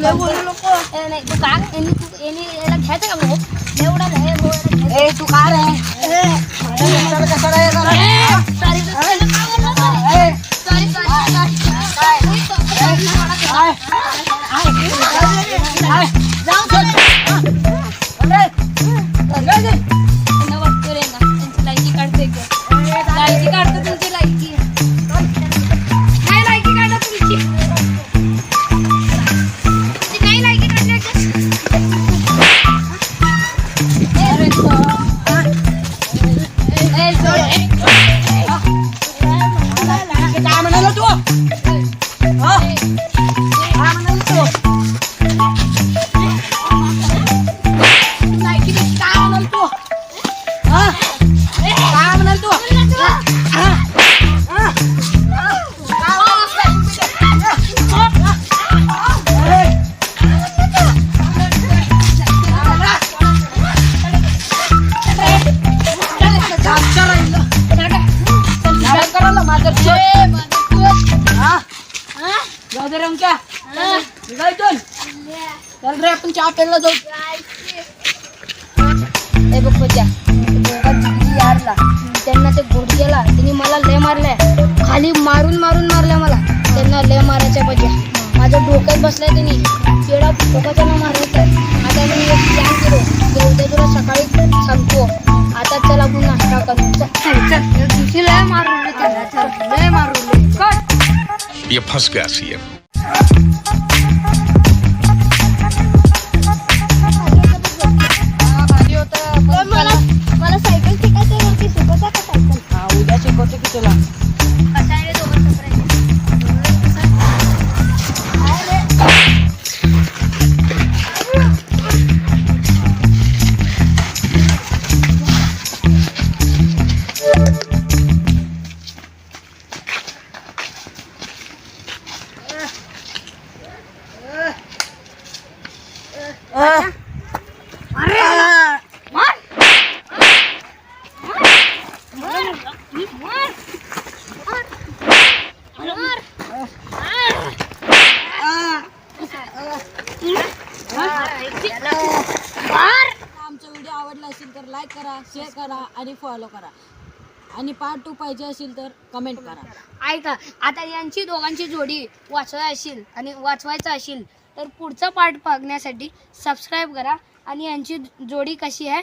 लय बोलू नको. नाही तू का याला घ्यायचं का भाऊ एवढा घ्याय ए तू का रे कसं रे लायकी काढते लायकी काढतो तुमची लायकी नाही लायकी काढा तुमची नाही लायकी काढली काय म्हणाला तू चल रे आपण चहा प्यायला जाऊ. हे बघ बच्चा यारला त्यांना ते गुडघ्याला त्यांनी मला लय मारलंय खाली मारून मारलंय मला त्यांना लय मारायच्या पाहिजे माझ्या डोक्यात बसलाय त्यांनी केडा डोक्याच्या मारायचं आता मी एक प्लॅन केलो ते उद्या तुला सकाळी सांगतो आता चल आपण नाश्ता करू तुझी लय मारले त्याला लय मारले ये फंस गया सीएम. मला सायकल शिकायचं नव्हती शिकवता का सायकल हा उद्या शिकवतो की तुला. आमचा व्हिडिओ आवडला असेल तर लाईक करा, शेअर करा आणि फॉलो करा आणि पार्ट 2 पाहिजे असेल तर कमेंट करा. ऐका आता यांची दोघांची जोडी वाचवायचं असेल तर पुढचा पार्ट बघण्यासाठी सबस्क्राईब करा आणि यांची जोडी कशी आहे